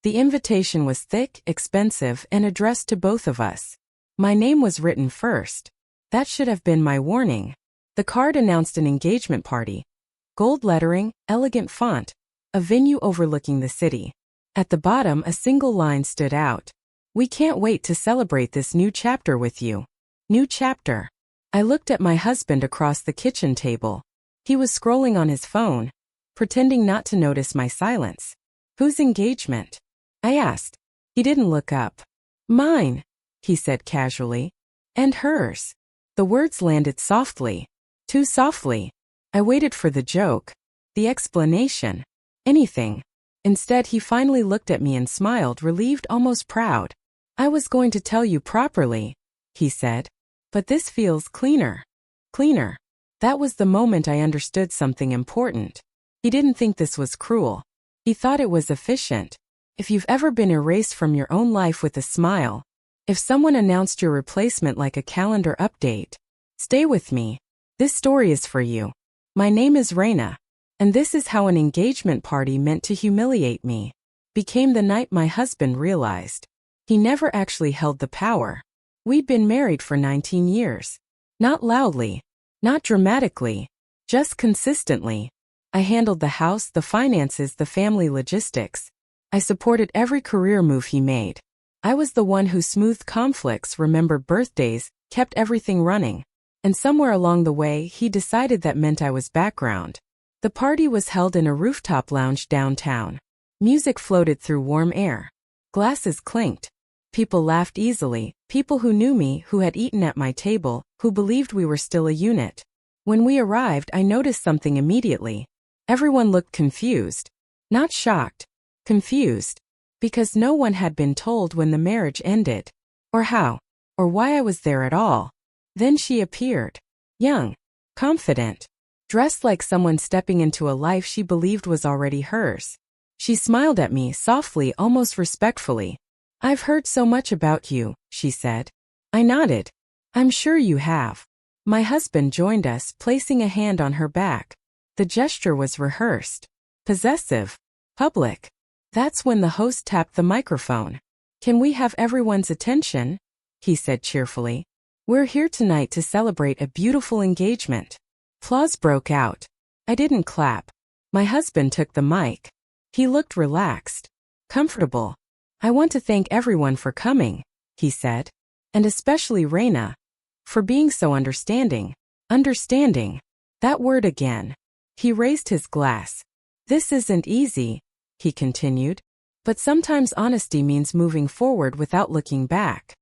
The invitation was thick, expensive, and addressed to both of us. My name was written first. That should have been my warning. The card announced an engagement party. Gold lettering, elegant font, a venue overlooking the city. At the bottom, a single line stood out. "We can't wait to celebrate this new chapter with you." New chapter. I looked at my husband across the kitchen table. He was scrolling on his phone, pretending not to notice my silence. "Whose engagement?" I asked. He didn't look up. "Mine," he said casually. "And hers." The words landed softly. Too softly. I waited for the joke, the explanation, anything. Instead, he finally looked at me and smiled, relieved, almost proud. "I was going to tell you properly," he said. "But this feels cleaner." Cleaner. That was the moment I understood something important. He didn't think this was cruel. He thought it was efficient. If you've ever been erased from your own life with a smile, if someone announced your replacement like a calendar update, stay with me. This story is for you. My name is Raina, and this is how an engagement party meant to humiliate me became the night my husband realized he never actually held the power. We'd been married for 19 years. Not loudly, not dramatically, just consistently. I handled the house, the finances, the family logistics. I supported every career move he made. I was the one who smoothed conflicts, remembered birthdays, kept everything running. And somewhere along the way, he decided that meant I was background. The party was held in a rooftop lounge downtown. Music floated through warm air. Glasses clinked. People laughed easily, people who knew me, who had eaten at my table, who believed we were still a unit. When we arrived, I noticed something immediately. Everyone looked confused. Not shocked. Confused. Because no one had been told when the marriage ended. Or how. Or why I was there at all. Then she appeared. Young. Confident. Dressed like someone stepping into a life she believed was already hers. She smiled at me softly, almost respectfully. "I've heard so much about you," she said. I nodded. "I'm sure you have." My husband joined us, placing a hand on her back. The gesture was rehearsed. Possessive. Public. That's when the host tapped the microphone. "Can we have everyone's attention?" he said cheerfully. "We're here tonight to celebrate a beautiful engagement." Applause broke out. I didn't clap. My husband took the mic. He looked relaxed. Comfortable. "I want to thank everyone for coming," he said. "And especially Raina. For being so understanding." Understanding. That word again. He raised his glass. "This isn't easy," he continued. "But sometimes honesty means moving forward without looking back."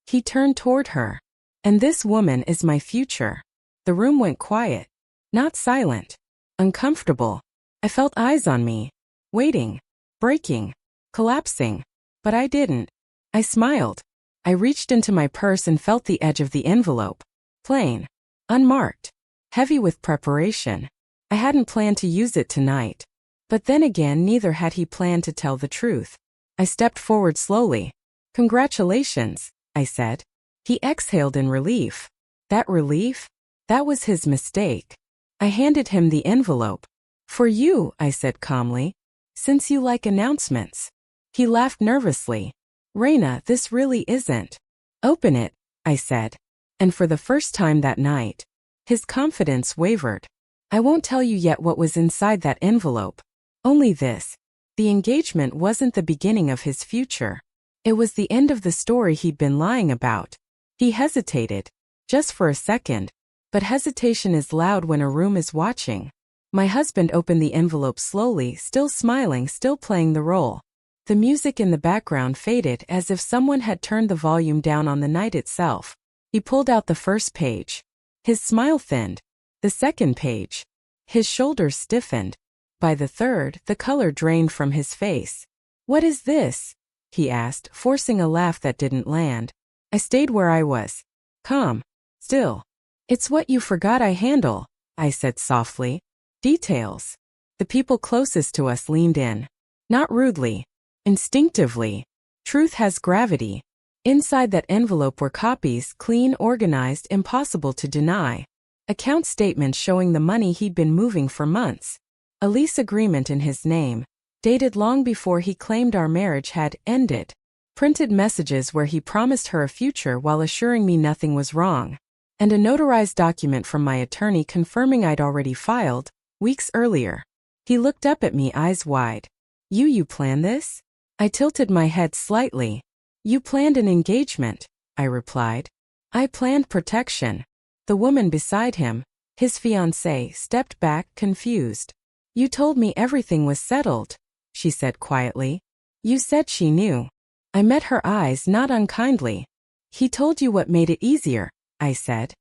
He turned toward her. "And this woman is my future." The room went quiet. Not silent. Uncomfortable. I felt eyes on me. Waiting. Breaking. Collapsing. But I didn't. I smiled. I reached into my purse and felt the edge of the envelope. Plain. Unmarked. Heavy with preparation. I hadn't planned to use it tonight. But then again, neither had he planned to tell the truth. I stepped forward slowly. "Congratulations," I said. He exhaled in relief. That relief? That was his mistake. I handed him the envelope. "For you," I said calmly. "Since you like announcements." He laughed nervously. "Raina, this really isn't." "Open it," I said. And for the first time that night, his confidence wavered. "I won't tell you yet what was inside that envelope. Only this. The engagement wasn't the beginning of his future. It was the end of the story he'd been lying about." He hesitated. Just for a second. But hesitation is loud when a room is watching. My husband opened the envelope slowly, still smiling, still playing the role. The music in the background faded as if someone had turned the volume down on the night itself. He pulled out the first page. His smile thinned. The second page. His shoulders stiffened. By the third, the color drained from his face. "What is this?" he asked, forcing a laugh that didn't land. I stayed where I was. Calm. Still. "It's what you forgot I handle," I said softly. "Details." The people closest to us leaned in. Not rudely. Instinctively. Truth has gravity. Inside that envelope were copies, clean, organized, impossible to deny. Account statements showing the money he'd been moving for months. A lease agreement in his name. dated long before he claimed our marriage had ended. Printed messages where he promised her a future while assuring me nothing was wrong. And a notarized document from my attorney confirming I'd already filed, weeks earlier. He looked up at me, eyes wide. You planned this? I tilted my head slightly. You planned an engagement, I replied. I planned protection. The woman beside him, his fiancée, stepped back, confused. You told me everything was settled, she said quietly. You said she knew. I met her eyes, not unkindly. He told you what made it easier, I said.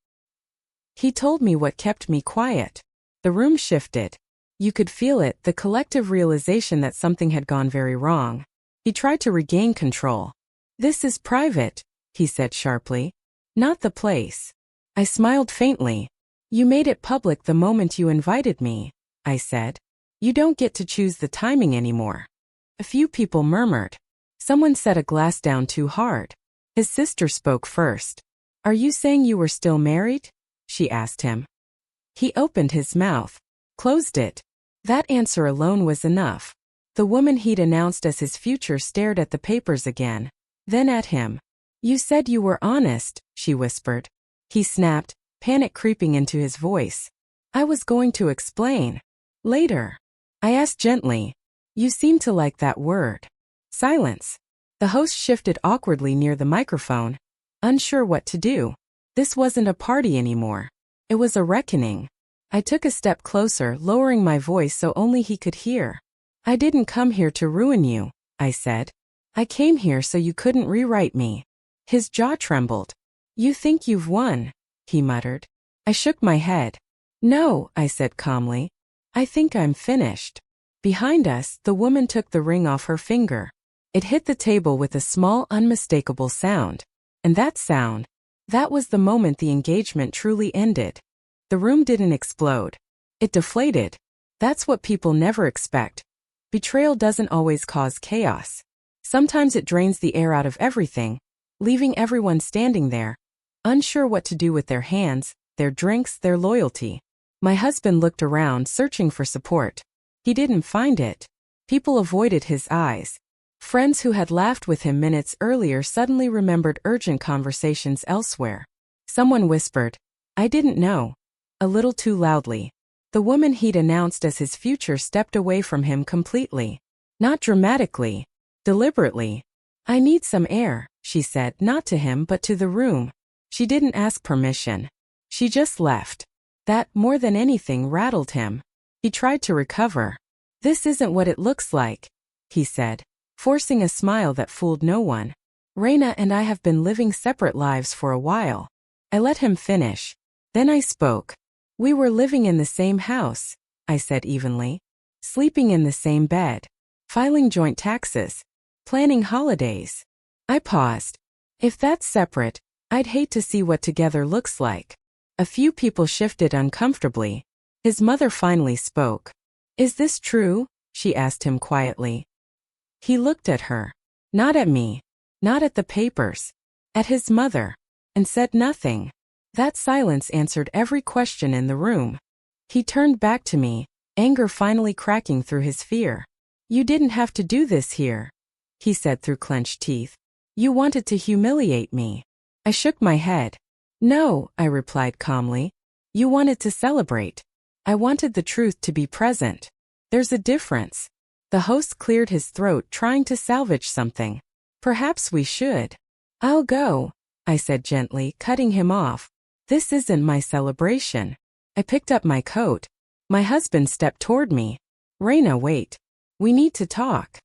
He told me what kept me quiet. The room shifted. You could feel it, the collective realization that something had gone very wrong. He tried to regain control. This is private, he said sharply. Not the place. I smiled faintly. You made it public the moment you invited me, I said. You don't get to choose the timing anymore. A few people murmured. Someone set a glass down too hard. His sister spoke first. Are you saying you were still married? She asked him. He opened his mouth, closed it. That answer alone was enough. The woman he'd announced as his future stared at the papers again, then at him. You said you were honest, she whispered. He snapped, panic creeping into his voice. I was going to explain. Later. I asked gently. You seem to like that word. Silence. The host shifted awkwardly near the microphone, unsure what to do. This wasn't a party anymore. It was a reckoning. I took a step closer, lowering my voice so only he could hear. I didn't come here to ruin you, I said. I came here so you couldn't rewrite me. His jaw trembled. You think you've won, he muttered. I shook my head. No, I said calmly. I think I'm finished. Behind us, the woman took the ring off her finger. It hit the table with a small, unmistakable sound. And that sound, that was the moment the engagement truly ended. The room didn't explode. It deflated. That's what people never expect. Betrayal doesn't always cause chaos. Sometimes it drains the air out of everything, leaving everyone standing there, unsure what to do with their hands, their drinks, their loyalty. My husband looked around, searching for support. He didn't find it. People avoided his eyes. Friends who had laughed with him minutes earlier suddenly remembered urgent conversations elsewhere. Someone whispered, I didn't know. A little too loudly. The woman he'd announced as his future stepped away from him completely. Not dramatically. Deliberately. I need some air, she said, not to him but to the room. She didn't ask permission. She just left. That, more than anything, rattled him. He tried to recover. This isn't what it looks like, he said, forcing a smile that fooled no one. Raina and I have been living separate lives for a while. I let him finish. Then I spoke. We were living in the same house, I said evenly. Sleeping in the same bed. Filing joint taxes. Planning holidays. I paused. If that's separate, I'd hate to see what together looks like. A few people shifted uncomfortably. His mother finally spoke. Is this true? She asked him quietly. He looked at her. Not at me. Not at the papers. At his mother. And said nothing. That silence answered every question in the room. He turned back to me, anger finally cracking through his fear. You didn't have to do this here, he said through clenched teeth. You wanted to humiliate me. I shook my head. No, I replied calmly. You wanted to celebrate. I wanted the truth to be present. There's a difference. The host cleared his throat, trying to salvage something. Perhaps we should. I'll go, I said gently, cutting him off. This isn't my celebration. I picked up my coat. My husband stepped toward me. Raina, wait. We need to talk.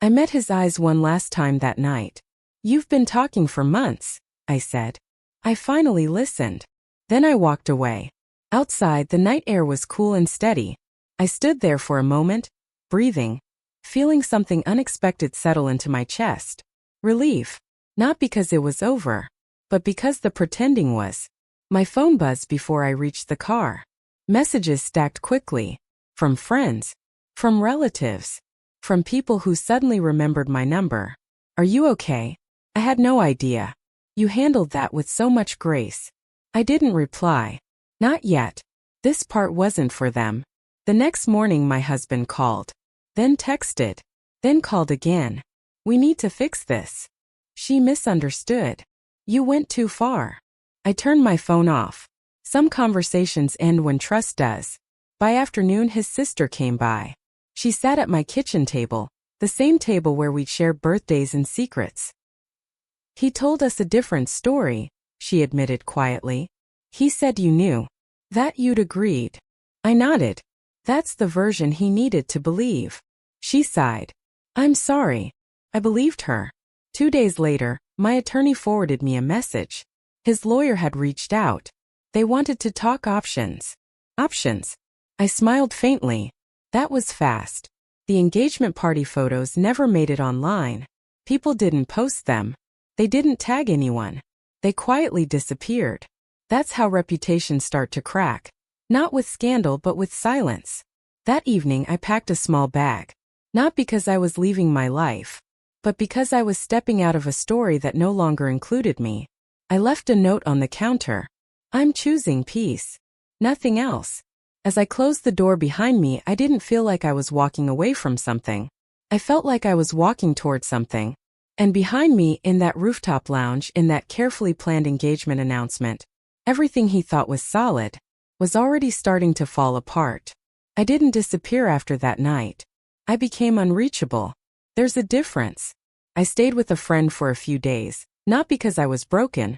I met his eyes one last time that night. You've been talking for months, I said. I finally listened. Then I walked away. Outside, the night air was cool and steady. I stood there for a moment, breathing, feeling something unexpected settle into my chest. Relief. Not because it was over, but because the pretending was. My phone buzzed before I reached the car. Messages stacked quickly. From friends. From relatives. From people who suddenly remembered my number. Are you okay? I had no idea. You handled that with so much grace. I didn't reply. Not yet. This part wasn't for them. The next morning my husband called. then texted, then called again. We need to fix this. She misunderstood. You went too far. I turned my phone off. Some conversations end when trust does. By afternoon, his sister came by. She sat at my kitchen table, the same table where we'd shared birthdays and secrets. He told us a different story, she admitted quietly. He said you knew. That you'd agreed. I nodded. That's the version he needed to believe. She sighed. I'm sorry. I believed her. 2 days later, my attorney forwarded me a message. His lawyer had reached out. They wanted to talk options. Options? I smiled faintly. That was fast. The engagement party photos never made it online. People didn't post them. They didn't tag anyone. They quietly disappeared. That's how reputations start to crack. Not with scandal but with silence. That evening I packed a small bag. Not because I was leaving my life, but because I was stepping out of a story that no longer included me. I left a note on the counter. I'm choosing peace. Nothing else. As I closed the door behind me, I didn't feel like I was walking away from something. I felt like I was walking toward something. And behind me, in that rooftop lounge, in that carefully planned engagement announcement, everything he thought was solid was already starting to fall apart. I didn't disappear after that night. I became unreachable. There's a difference. I stayed with a friend for a few days, not because I was broken,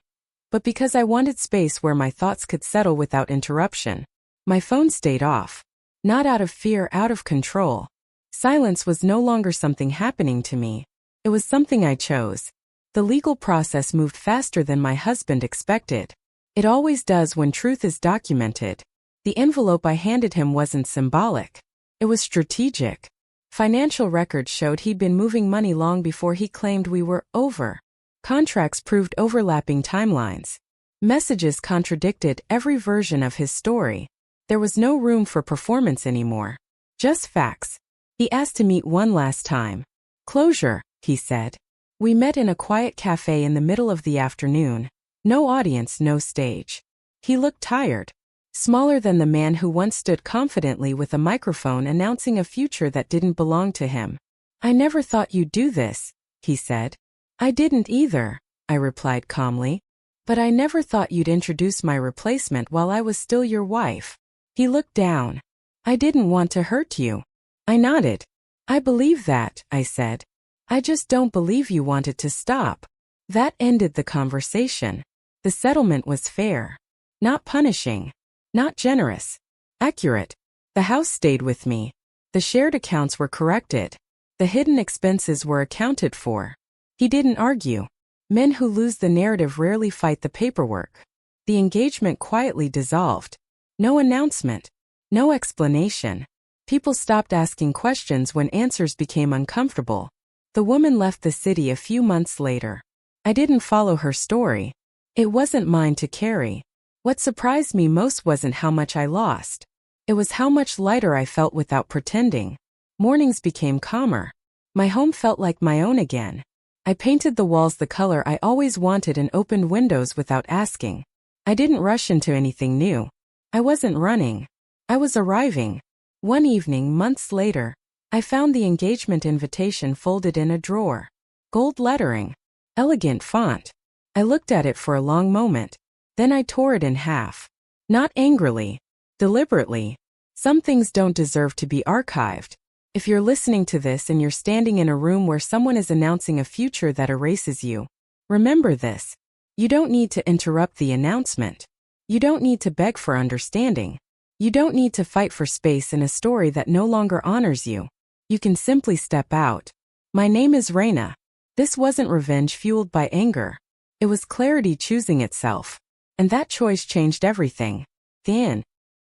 but because I wanted space where my thoughts could settle without interruption. My phone stayed off. Not out of fear, out of control. Silence was no longer something happening to me. It was something I chose. The legal process moved faster than my husband expected. It always does when truth is documented. The envelope I handed him wasn't symbolic. It was strategic. Financial records showed he'd been moving money long before he claimed we were over. Contracts proved overlapping timelines. Messages contradicted every version of his story. There was no room for performance anymore. Just facts. He asked to meet one last time. Closure, he said. We met in a quiet cafe in the middle of the afternoon. No audience, no stage. He looked tired. Smaller than the man who once stood confidently with a microphone announcing a future that didn't belong to him. I never thought you'd do this, he said. I didn't either, I replied calmly. But I never thought you'd introduce my replacement while I was still your wife. He looked down. I didn't want to hurt you. I nodded. I believe that, I said. I just don't believe you wanted to stop. That ended the conversation. The settlement was fair. Not punishing. Not generous. Accurate. The house stayed with me. The shared accounts were corrected. The hidden expenses were accounted for. He didn't argue. Men who lose the narrative rarely fight the paperwork. The engagement quietly dissolved. No announcement. No explanation. People stopped asking questions when answers became uncomfortable. The woman left the city a few months later. I didn't follow her story. It wasn't mine to carry. What surprised me most wasn't how much I lost. It was how much lighter I felt without pretending. Mornings became calmer. My home felt like my own again. I painted the walls the color I always wanted and opened windows without asking. I didn't rush into anything new. I wasn't running. I was arriving. One evening, months later, I found the engagement invitation folded in a drawer. Gold lettering. Elegant font. I looked at it for a long moment. Then I tore it in half. Not angrily. Deliberately. Some things don't deserve to be archived. If you're listening to this and you're standing in a room where someone is announcing a future that erases you, remember this. You don't need to interrupt the announcement. You don't need to beg for understanding. You don't need to fight for space in a story that no longer honors you. You can simply step out. My name is Raina. This wasn't revenge fueled by anger. It was clarity choosing itself. And that choice changed everything. The end.